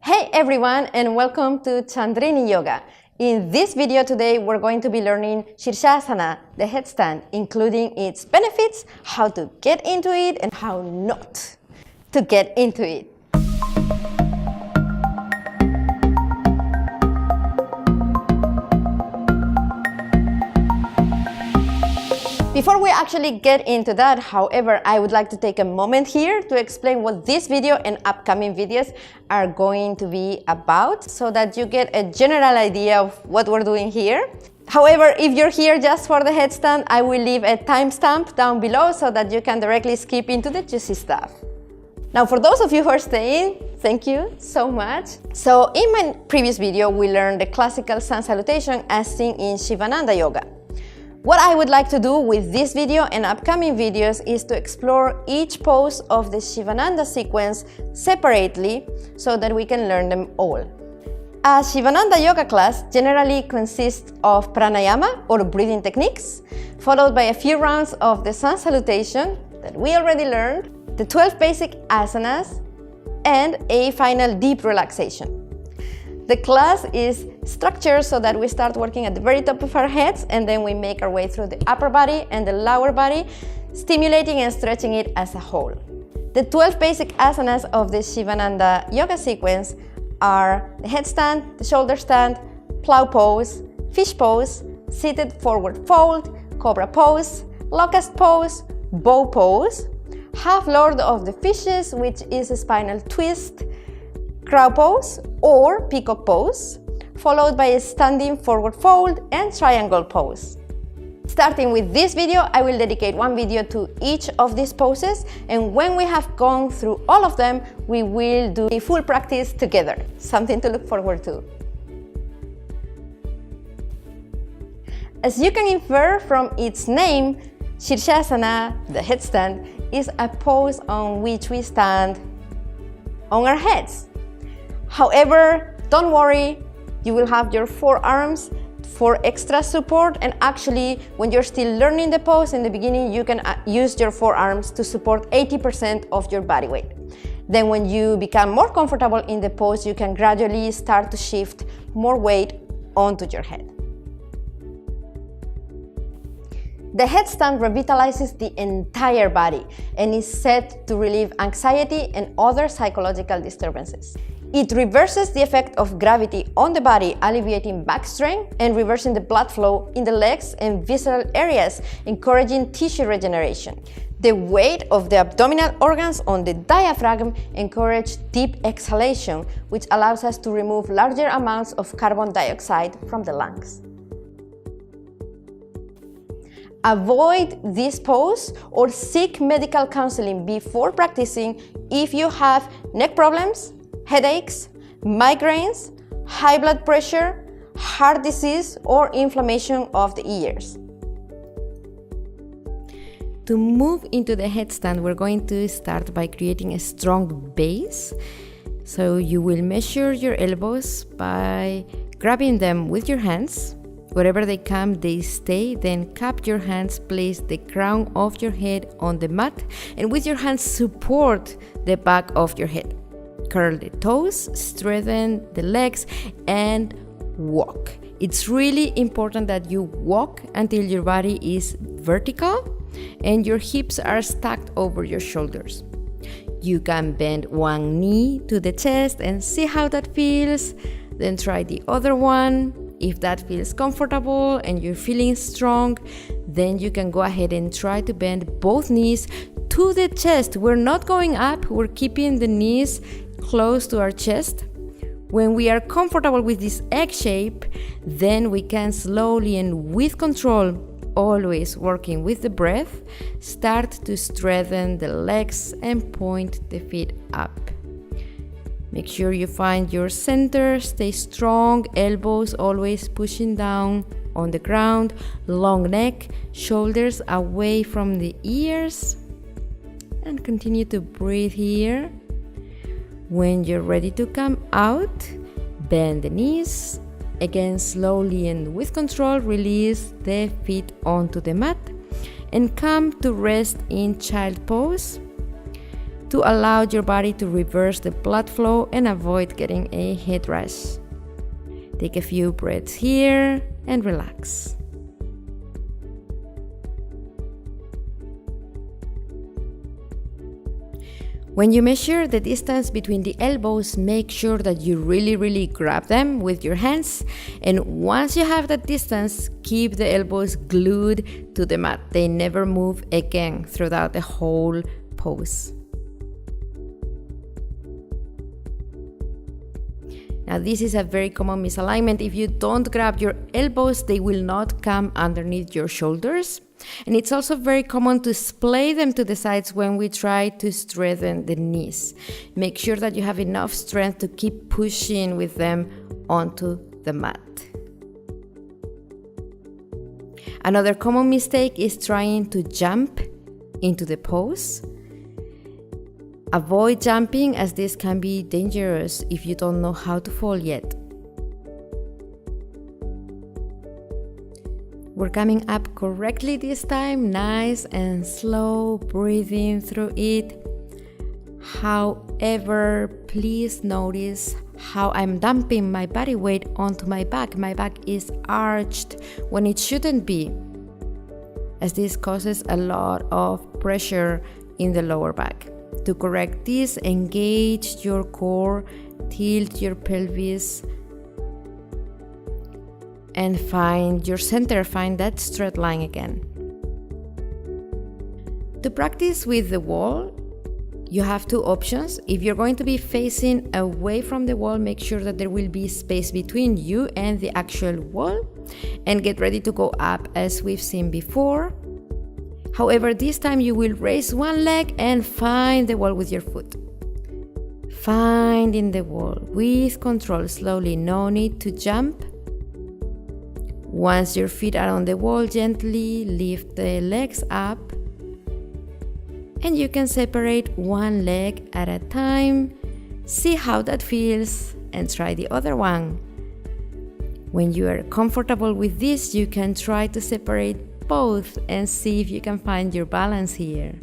Hey everyone, and welcome to Chandrini Yoga. In this video today, we're going to be learning Sirsasana, the headstand, including its benefits, how to get into it, and how not to get into it. Before we actually get into that, however, I would like to take a moment here to explain what this video and upcoming videos are going to be about so that you get a general idea of what we're doing here. However, if you're here just for the headstand, I will leave a timestamp down below so that you can directly skip into the juicy stuff. Now, for those of you who are staying, thank you so much. So in my previous video, we learned the classical sun salutation as seen in Sivananda yoga. What I would like to do with this video and upcoming videos is to explore each pose of the Sivananda sequence separately so that we can learn them all. A Sivananda yoga class generally consists of pranayama or breathing techniques, followed by a few rounds of the sun salutation that we already learned, the 12 basic asanas, and a final deep relaxation. The class is structured so that we start working at the very top of our heads and then we make our way through the upper body and the lower body, stimulating and stretching it as a whole. The 12 basic asanas of the Sivananda yoga sequence are the headstand, the shoulder stand, plow pose, fish pose, seated forward fold, cobra pose, locust pose, bow pose, half lord of the fishes, which is a spinal twist, crow pose or peacock pose, followed by a standing forward fold and triangle pose. Starting with this video, I will dedicate one video to each of these poses, and when we have gone through all of them, we will do a full practice together. Something to look forward to. As you can infer from its name, Sirsasana, the headstand, is a pose on which we stand on our heads. However, don't worry, you will have your forearms for extra support, and actually when you're still learning the pose in the beginning, you can use your forearms to support 80% of your body weight. Then when you become more comfortable in the pose, you can gradually start to shift more weight onto your head. The headstand revitalizes the entire body and is said to relieve anxiety and other psychological disturbances. It reverses the effect of gravity on the body, alleviating back strain and reversing the blood flow in the legs and visceral areas, encouraging tissue regeneration. The weight of the abdominal organs on the diaphragm encourages deep exhalation, which allows us to remove larger amounts of carbon dioxide from the lungs. Avoid this pose or seek medical counseling before practicing if you have neck problems, headaches, migraines, high blood pressure, heart disease, or inflammation of the ears. To move into the headstand, we're going to start by creating a strong base. So you will measure your elbows by grabbing them with your hands. Wherever they come, they stay. Then cup your hands, place the crown of your head on the mat, and with your hands support the back of your head. Curl the toes, straighten the legs, and walk. It's really important that you walk until your body is vertical and your hips are stacked over your shoulders. You can bend one knee to the chest and see how that feels. Then try the other one. If that feels comfortable and you're feeling strong, then you can go ahead and try to bend both knees to the chest. We're not going up, we're keeping the knees close to our chest. When we are comfortable with this egg shape, then we can slowly and with control, always working with the breath, start to straighten the legs and point the feet up. Make sure you find your center, stay strong, elbows always pushing down on the ground, long neck, shoulders away from the ears, and continue to breathe here. When you're ready to come out, bend the knees. Again, slowly and with control, release the feet onto the mat and come to rest in child pose. to allow your body to reverse the blood flow and avoid getting a head rush. Take a few breaths here and relax. When you measure the distance between the elbows, make sure that you really grab them with your hands. And once you have that distance, keep the elbows glued to the mat. They never move again throughout the whole pose. Now this is a very common misalignment. If you don't grab your elbows, they will not come underneath your shoulders. And it's also very common to splay them to the sides when we try to strengthen the knees. Make sure that you have enough strength to keep pushing with them onto the mat. Another common mistake is trying to jump into the pose. Avoid jumping, as this can be dangerous if you don't know how to fall yet. We're coming up correctly this time, nice and slow, breathing through it. However, please notice how I'm dumping my body weight onto my back. My back is arched when it shouldn't be, as this causes a lot of pressure in the lower back. To correct this, engage your core, tilt your pelvis, and find your center, find that straight line again. To practice with the wall, you have two options. If you're going to be facing away from the wall, make sure that there will be space between you and the actual wall, and get ready to go up as we've seen before. However, this time you will raise one leg and find the wall with your foot. Finding the wall with control, slowly, no need to jump. Once your feet are on the wall, gently lift the legs up. And you can separate one leg at a time. See how that feels and try the other one. When you are comfortable with this, you can try to separate both and see if you can find your balance here.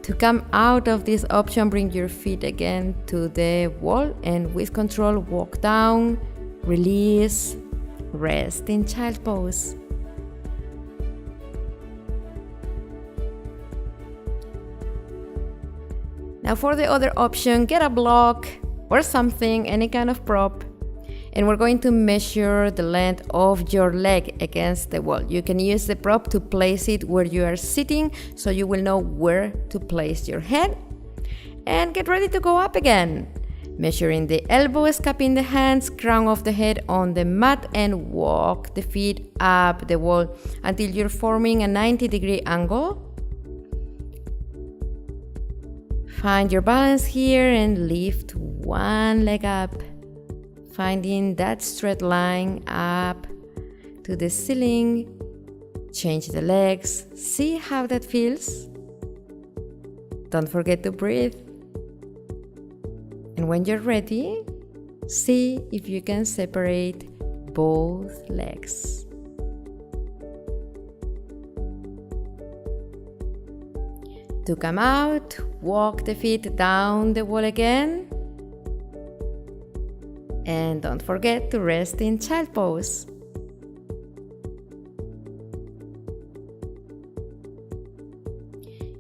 To come out of this option, bring your feet again to the wall and with control walk down, release, rest in child pose. Now for the other option, get a block or something, any kind of prop. And we're going to measure the length of your leg against the wall. You can use the prop to place it where you are sitting, so you will know where to place your head. And get ready to go up again. Measuring the elbows, cupping the hands, crown of the head on the mat, and walk the feet up the wall until you're forming a 90-degree angle. Find your balance here and lift one leg up. Finding that straight line up to the ceiling. Change the legs. See how that feels. Don't forget to breathe. And when you're ready, see if you can separate both legs. To come out, walk the feet down the wall again. And don't forget to rest in child pose.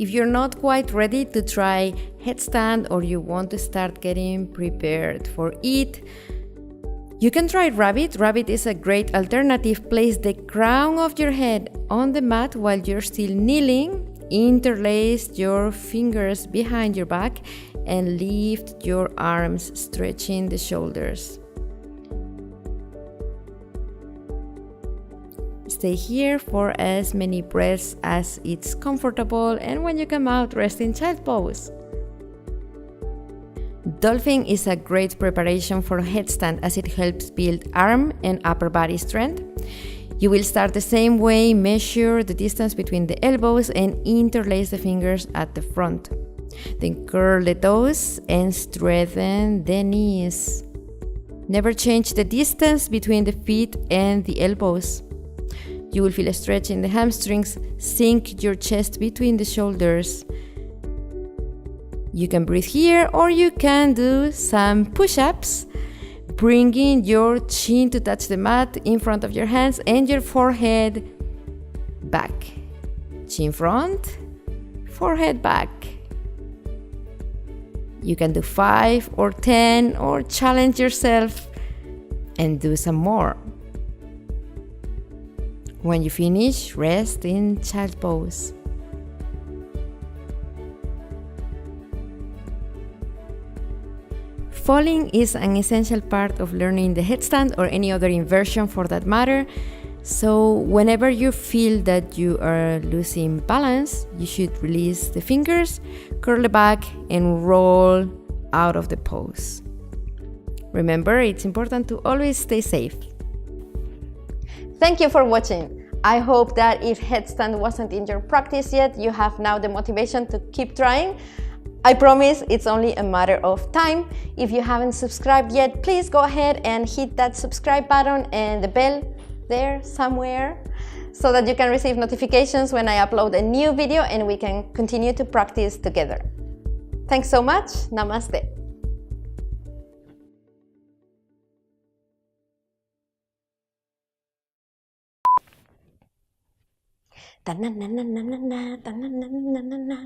If you're not quite ready to try headstand or you want to start getting prepared for it, you can try rabbit. Rabbit is a great alternative. Place the crown of your head on the mat while you're still kneeling. Interlace your fingers behind your back and lift your arms, stretching the shoulders. Stay here for as many breaths as it's comfortable, and when you come out, rest in child pose. Dolphin is a great preparation for headstand as it helps build arm and upper body strength. You will start the same way, measure the distance between the elbows and interlace the fingers at the front. Then curl the toes and straighten the knees. Never change the distance between the feet and the elbows. You will feel a stretch in the hamstrings. Sink your chest between the shoulders. You can breathe here, or you can do some push-ups, bringing your chin to touch the mat in front of your hands and your forehead back. Chin front, forehead back. You can do 5 or 10 or challenge yourself and do some more. When you finish, rest in child pose. Falling is an essential part of learning the headstand or any other inversion for that matter. So whenever you feel that you are losing balance, you should release the fingers, curl the back, and roll out of the pose. Remember, it's important to always stay safe. Thank you for watching. I hope that if headstand wasn't in your practice yet, you have now the motivation to keep trying. I promise it's only a matter of time. If you haven't subscribed yet, please go ahead and hit that subscribe button and the bell there somewhere so that you can receive notifications when I upload a new video and we can continue to practice together. Thanks so much. Namaste. Ta na na na na na na, ta na na na na na.